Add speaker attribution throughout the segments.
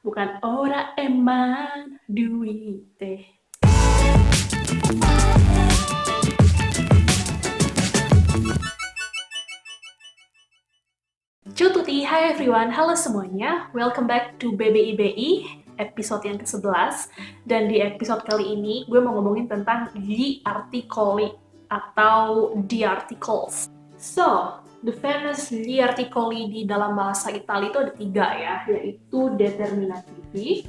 Speaker 1: bukan ora eman duite. Cututi, hai everyone, halo semuanya, welcome back to BBIBI, episode yang ke-11. Dan di episode kali ini, gue mau ngomongin tentang gli articoli atau the articles. So, the famous gli articoli di dalam bahasa Italia itu ada 3 ya, yaitu determinativi,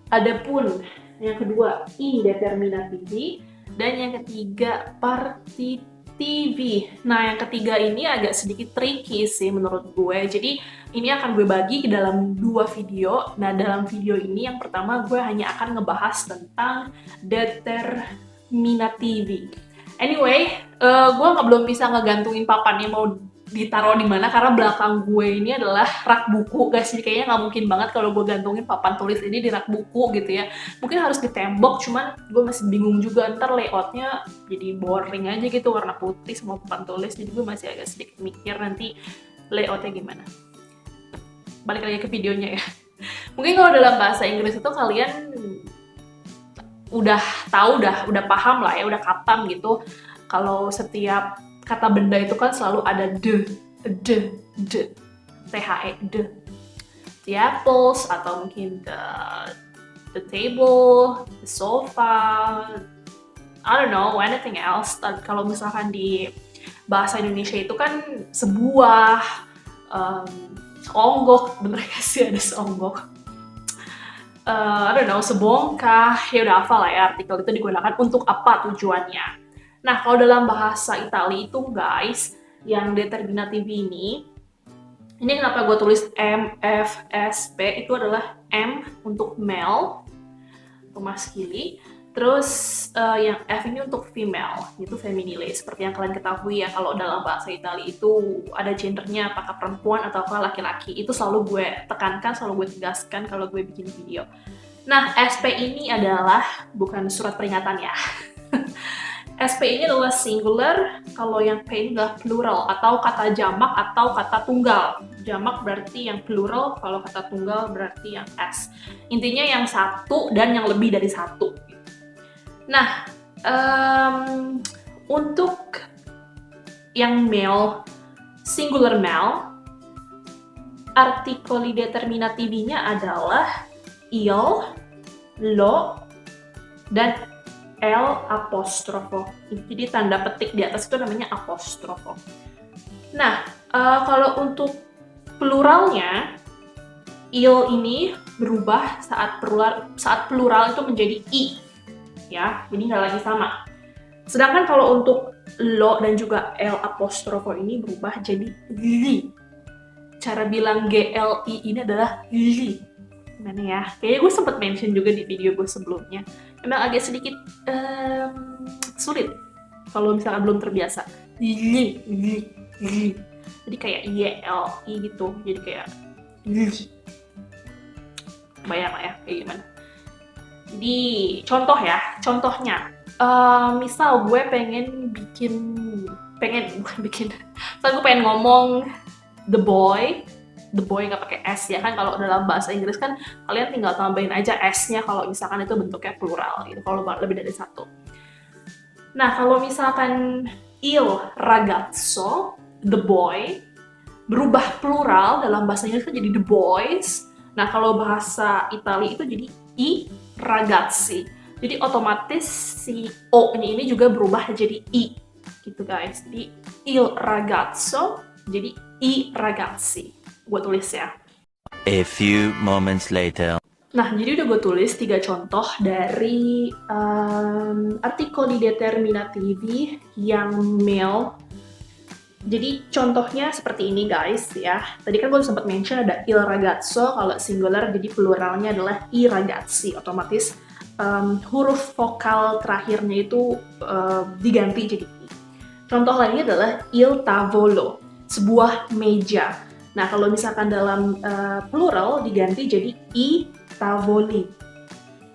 Speaker 1: adapun yang kedua indeterminativi, dan yang ketiga partitivi. Nah, yang ketiga ini agak sedikit tricky sih menurut gue. Jadi, ini akan gue bagi ke dalam 2 video. Nah, dalam video ini yang pertama gue hanya akan ngebahas tentang determinativi. Anyway, gue belum bisa ngegantungin papannya mau ditaruh di mana karena belakang gue ini adalah rak buku, guys. Jadi kayaknya nggak mungkin banget kalau gue gantungin papan tulis ini di rak buku gitu ya. Mungkin harus di tembok, cuman gue masih bingung juga ntar layoutnya jadi boring aja gitu, warna putih sama papan tulis. Jadi gue masih agak sedikit mikir nanti layoutnya gimana. Balik lagi ke videonya ya. Mungkin kalau dalam bahasa Inggris itu kalian udah tahu, udah paham lah ya, udah katam gitu. Kalau setiap kata benda itu kan selalu ada the, the, the apples, atau mungkin the table, the sofa, I don't know, anything else. Dan kalau misalkan di bahasa Indonesia itu kan sebuah, seonggok, bener gak sih ada seonggok? I don't know, sebongkah, ya udah hafal lah ya, artikel itu digunakan untuk apa tujuannya. Nah, kalau dalam bahasa Italia itu guys, yang determinatif ini kenapa gue tulis M, F, S, P, itu adalah M untuk male, untuk maskili, terus yang F ini untuk female, itu feminile. Seperti yang kalian ketahui ya, kalau dalam bahasa Italia itu ada gendernya, apakah perempuan atau laki-laki. Itu selalu gue tekankan, selalu gue tegaskan kalau gue bikin video. Nah, SP ini adalah bukan surat peringatan ya. SP ini adalah singular, kalau yang P ini adalah plural, atau kata jamak atau kata tunggal. Jamak berarti yang plural, kalau kata tunggal berarti yang S. Intinya yang satu dan yang lebih dari satu. Nah, untuk yang male, singular male, artikoli determinativinya adalah il, lo, dan L apostrofo. Jadi tanda petik di atas itu namanya apostrofo. Nah, kalau untuk pluralnya, il ini berubah saat plural itu menjadi i, ya. Jadi nggak lagi sama. Sedangkan kalau untuk lo dan juga L apostrofo ini berubah jadi li. Cara bilang GLI ini adalah li. Gimana ya? Kayaknya gue sempat mention juga di video gue sebelumnya. Emang agak sedikit sulit kalau misalkan belum terbiasa. Jadi kayak YLI gitu. Jadi kayak bayang lah ya kayak gimana. Jadi contohnya. Misal gue pengen gue pengen ngomong the boy nggak pakai S ya kan, kalau dalam bahasa Inggris kan kalian tinggal tambahin aja S-nya kalau misalkan itu bentuknya plural gitu, kalau lebih dari satu. Nah, kalau misalkan il ragazzo, the boy, berubah plural dalam bahasa Inggris kan jadi the boys. Nah, kalau bahasa Italia itu jadi i ragazzi. Jadi otomatis si O-nya ini juga berubah jadi i gitu guys. Jadi il ragazzo jadi i ragazzi. Gue tulis ya.
Speaker 2: A few moments later.
Speaker 1: Nah, jadi udah gue tulis 3 contoh dari artikoli determinativi yang male. Jadi contohnya seperti ini guys ya. Tadi kan gue sempat mention ada il ragazzo, kalau singular jadi pluralnya adalah i ragazzi. Otomatis huruf vokal terakhirnya itu diganti jadi i. Contoh lainnya adalah il tavolo, sebuah meja. Nah, kalau misalkan dalam plural diganti jadi i tavoli.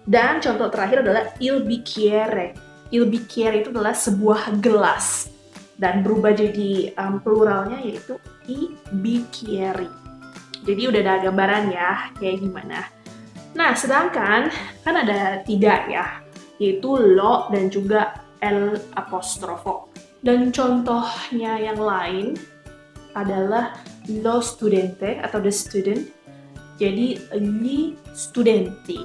Speaker 1: Dan contoh terakhir adalah il bicchiere. Il bicchiere itu adalah sebuah gelas. Dan berubah jadi pluralnya yaitu i bicchieri. Jadi udah ada gambaran ya kayak gimana. Nah, sedangkan kan ada 3 ya, yaitu lo dan juga L apostrofo. Dan contohnya yang lain adalah lo studente atau the student, jadi gli studenti.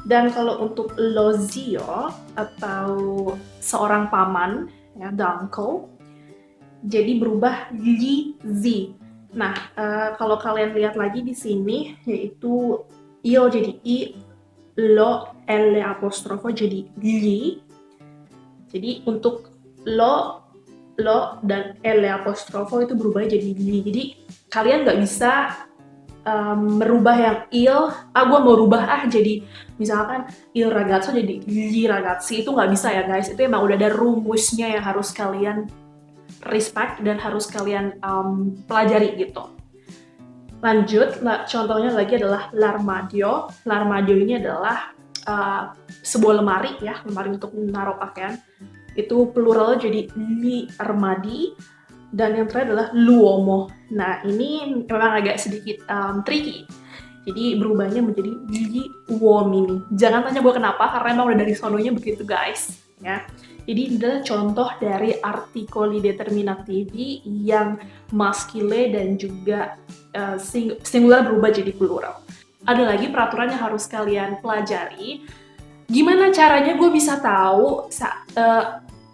Speaker 1: Dan kalau untuk lo zio atau seorang paman, ya, the uncle, jadi berubah gli zi. Nah, kalau kalian lihat lagi di sini, yaitu io jadi i, lo, L apostrofo jadi gli. Jadi untuk lo dan L apostrofo itu berubah jadi gli. Jadi kalian nggak bisa merubah yang gue mau rubah jadi misalkan il ragazzo jadi gli ragazzi, itu nggak bisa ya guys. Itu emang udah ada rumusnya yang harus kalian respect dan harus kalian pelajari gitu. Lanjut, contohnya lagi adalah l'armadio. L'armadio ini adalah sebuah lemari ya, lemari untuk menaruh pakaian. Itu plural jadi gli armadi. Dan yang terakhir adalah l'uomo. Nah, ini memang agak sedikit tricky. Jadi berubahnya menjadi gli uomini. Jangan tanya gue kenapa, karena emang udah dari sononya begitu guys. Ya. Jadi ini adalah contoh dari artikoli determinativi yang maskile dan juga singular berubah jadi plural. Ada lagi peraturan yang harus kalian pelajari. Gimana caranya gue bisa tahu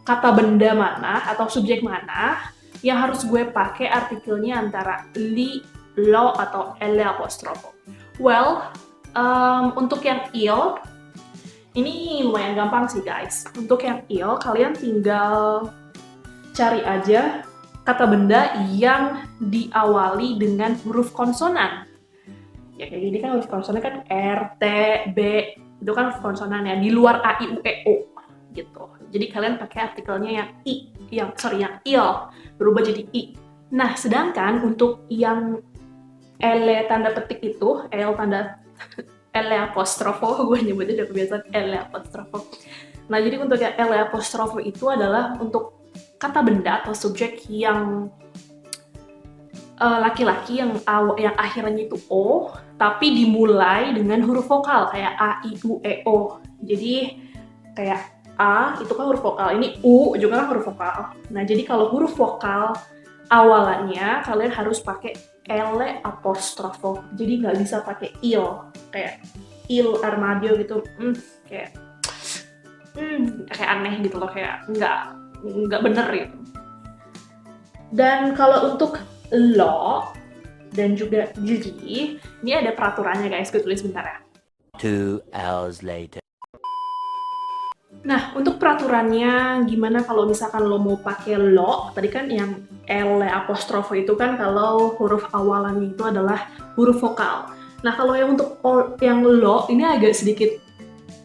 Speaker 1: kata benda mana atau subjek mana yang harus gue pakai artikelnya antara li, lo, atau L apostrofo. Well, untuk yang il, ini lumayan gampang sih guys. Untuk yang il, kalian tinggal cari aja kata benda yang diawali dengan huruf konsonan. Ya kayak gini kan huruf konsonan kan R, T, B, itu kan huruf konsonan ya, di luar A, I, U, E, O gitu. Jadi kalian pakai artikelnya yang yang il, berubah jadi I. Nah, sedangkan untuk yang L tanda petik itu, L apostrofo, gue nyebutnya udah kebiasaan L apostrofo. Nah, jadi untuk yang L apostrofo itu adalah untuk kata benda atau subjek yang laki-laki yang akhirnya itu O, tapi dimulai dengan huruf vokal kayak A, I, U, E, O. Jadi kayak A itu kan huruf vokal, ini U juga kan huruf vokal. Nah, jadi kalau huruf vokal awalannya kalian harus pakai L apostrofo. Jadi nggak bisa pakai il, kayak il armadio gitu. Kayak aneh gitu loh, kayak nggak bener gitu. Dan kalau untuk lo dan juga gli, ini ada peraturannya guys, gue tulis bentar ya.
Speaker 2: 2 hours later.
Speaker 1: Nah, untuk peraturannya gimana kalau misalkan lo mau pakai lo, tadi kan yang L apostrofo itu kan kalau huruf awalannya itu adalah huruf vokal. Nah, kalau yang untuk yang lo, ini agak sedikit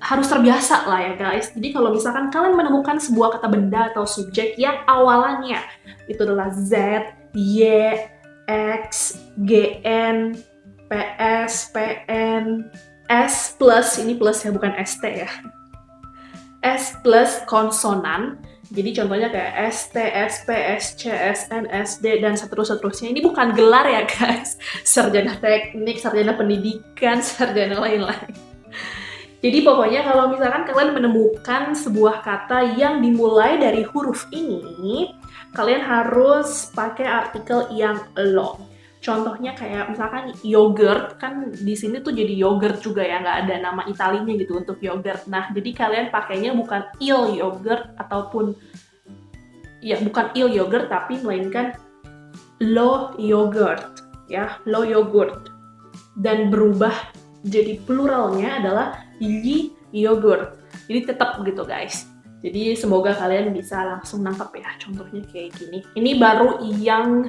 Speaker 1: harus terbiasa lah ya guys. Jadi kalau misalkan kalian menemukan sebuah kata benda atau subjek yang awalannya itu adalah Z, Y, X, GN, PS, PN, S plus, ini plus ya bukan ST ya. S plus konsonan, jadi contohnya kayak ST, SP, SC, SN, SD, dan seterusnya. Ini bukan gelar ya guys, sarjana teknik, sarjana pendidikan, sarjana lain-lain. Jadi pokoknya kalau misalkan kalian menemukan sebuah kata yang dimulai dari huruf ini, kalian harus pakai artikel yang lo. Contohnya kayak misalkan yogurt, kan di sini tuh jadi yogurt juga ya, nggak ada nama Italinya gitu untuk yogurt. Nah, jadi kalian pakainya bukan il yogurt ataupun ya bukan il yogurt tapi melainkan lo yogurt ya, lo yogurt. Dan berubah jadi pluralnya adalah gli yogurt. Jadi tetap gitu guys. Jadi semoga kalian bisa langsung nangkap ya. Contohnya kayak gini. Ini baru yang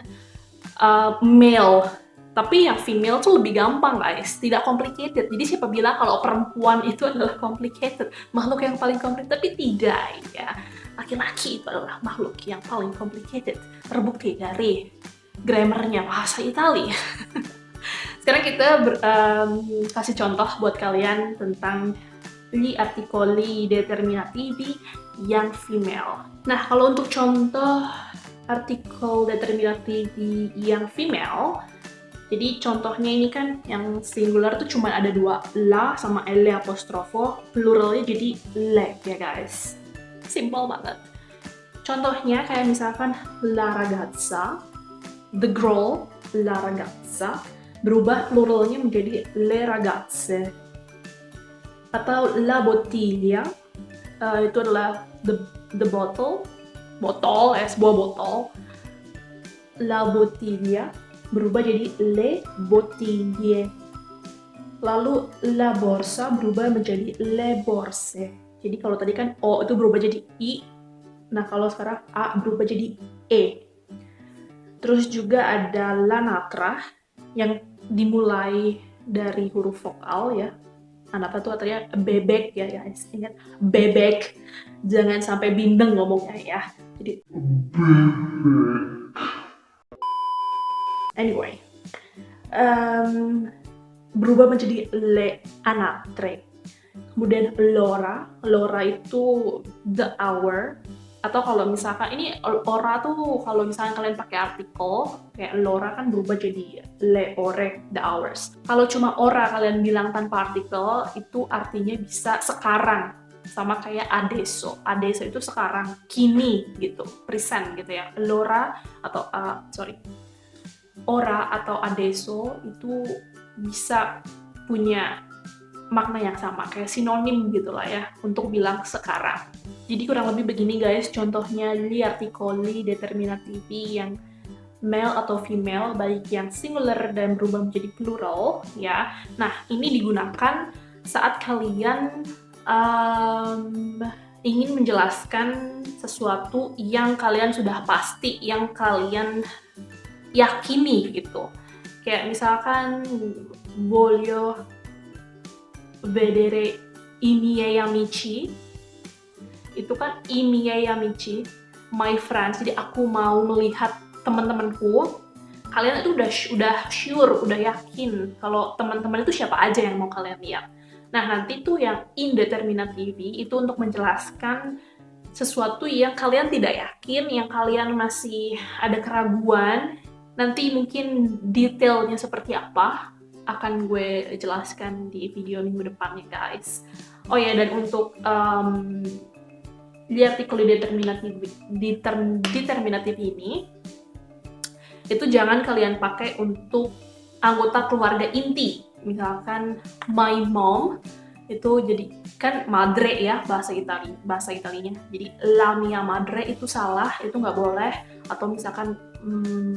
Speaker 1: male, tapi yang female tuh lebih gampang guys, tidak complicated. Jadi siapa bilang kalau perempuan itu adalah complicated, makhluk yang paling complicated? Tapi tidak ya, laki-laki itu adalah makhluk yang paling complicated, terbukti dari grammarnya bahasa Italia. Sekarang kita kasih contoh buat kalian tentang gli articoli determinativi yang female. Nah, kalau untuk contoh artikel determinativi yang female, Jadi contohnya ini kan yang singular tuh cuma ada 2, la sama le apostrofo, pluralnya jadi le ya guys. Simple banget. Contohnya kayak misalkan la ragazza, the girl, la ragazza, berubah pluralnya menjadi le ragazze. Atau la bottiglia, itu adalah the bottle, sebuah botol. La bottiglia berubah jadi le bottiglie. Lalu la borsa berubah menjadi le borse. Jadi kalau tadi kan O itu berubah jadi I, nah kalau sekarang A berubah jadi E. Terus juga ada la natra yang dimulai dari huruf vokal ya. Anapa tuh artinya bebek ya guys. Ingat, bebek. Jangan sampai bindeng ngomongnya ya. Jadi anyway, berubah menjadi le anatre. Kemudian lora itu the hour. Atau kalau misalkan ini ora tuh kalau misalkan kalian pakai artikel kayak lora kan berubah jadi le ore, the hours. Kalau cuma ora kalian bilang tanpa artikel itu artinya bisa sekarang, sama kayak adesso itu sekarang, kini gitu, present gitu ya. Ora atau adesso itu bisa punya makna yang sama, kayak sinonim gitulah ya untuk bilang sekarang. Jadi kurang lebih begini guys contohnya gli articoli determinativi yang male atau female, baik yang singular dan berubah menjadi plural ya. Nah, ini digunakan saat kalian ingin menjelaskan sesuatu yang kalian sudah pasti, yang kalian yakini gitu. Kayak misalkan voglio vedere i miei amici, itu kan i miei amici, my friends. Jadi aku mau melihat teman-temanku. Kalian itu udah sure, udah yakin kalau teman-teman itu siapa aja yang mau kalian lihat. Nah, nanti tuh yang indeterminativi itu untuk menjelaskan sesuatu yang kalian tidak yakin, yang kalian masih ada keraguan. Nanti mungkin detailnya seperti apa akan gue jelaskan di video minggu depannya guys. Oh ya, dan untuk di artikel determinatif ini itu jangan kalian pakai untuk anggota keluarga inti. Misalkan my mom itu jadi kan madre ya bahasa Italinya. Jadi la mia madre itu salah, itu nggak boleh. Atau misalkan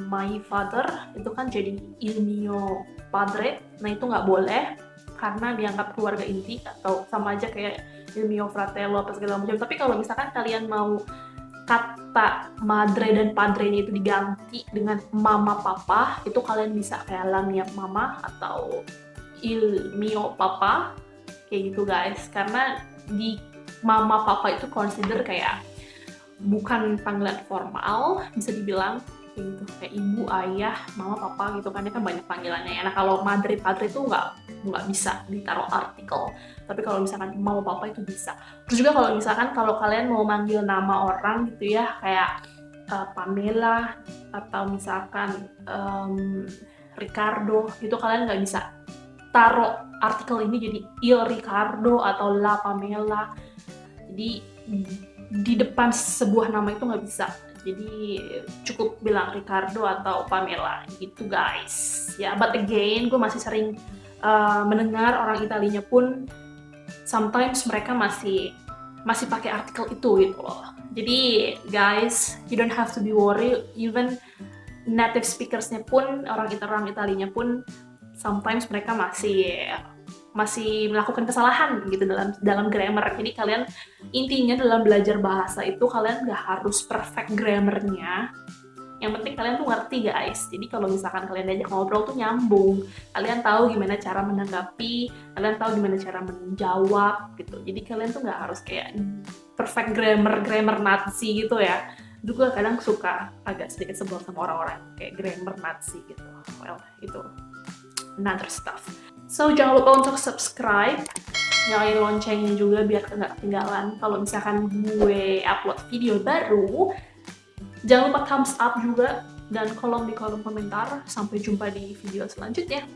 Speaker 1: my father itu kan jadi il mio padre, nah itu nggak boleh karena dianggap keluarga inti atau sama aja kayak il mio fratello apa segala macam. Tapi kalau misalkan kalian mau kata madre dan padre ini itu diganti dengan mama papa, itu kalian bisa kayak la mia mama atau il mio papa kayak gitu guys. Karena di mama papa itu consider kayak bukan panggilan formal, bisa dibilang gitu, kayak ibu, ayah, mama, papa gitu kan, kan banyak panggilannya ya. Nah kalau madre, padre itu nggak bisa ditaruh artikel, tapi kalau misalkan mama, papa itu bisa. Terus juga kalau misalkan kalau kalian mau manggil nama orang gitu ya, kayak Pamela atau misalkan Ricardo, itu kalian nggak bisa taruh artikel ini jadi il Ricardo atau la Pamela. Jadi di depan sebuah nama itu nggak bisa. Jadi cukup bilang Ricardo atau Pamela gitu guys. Ya, but again, gue masih sering mendengar orang Italinya pun sometimes mereka masih pakai artikel itu gitu loh. Jadi guys, you don't have to be worried. Even native speakersnya pun, orang Italinya pun sometimes mereka masih melakukan kesalahan gitu dalam grammar. Jadi kalian intinya dalam belajar bahasa itu kalian nggak harus perfect grammarnya. Yang penting kalian tuh ngerti guys. Jadi kalau misalkan kalian diajak ngobrol tuh nyambung, kalian tahu gimana cara menanggapi, kalian tahu gimana cara menjawab gitu. Jadi kalian tuh nggak harus kayak perfect grammar Nazi gitu ya. Juga kadang suka agak sedikit sebel sama orang-orang kayak grammar Nazi gitu. Well, itu another stuff. So, jangan lupa untuk subscribe, nyalain loncengnya juga biar nggak ketinggalan kalau misalkan gue upload video baru. Jangan lupa thumbs up juga dan kolom di kolom komentar. Sampai jumpa di video selanjutnya.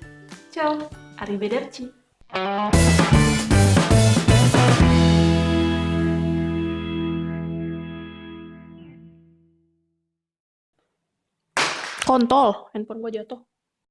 Speaker 1: Ciao, arrivederci. Kontol, handphone gue jatuh.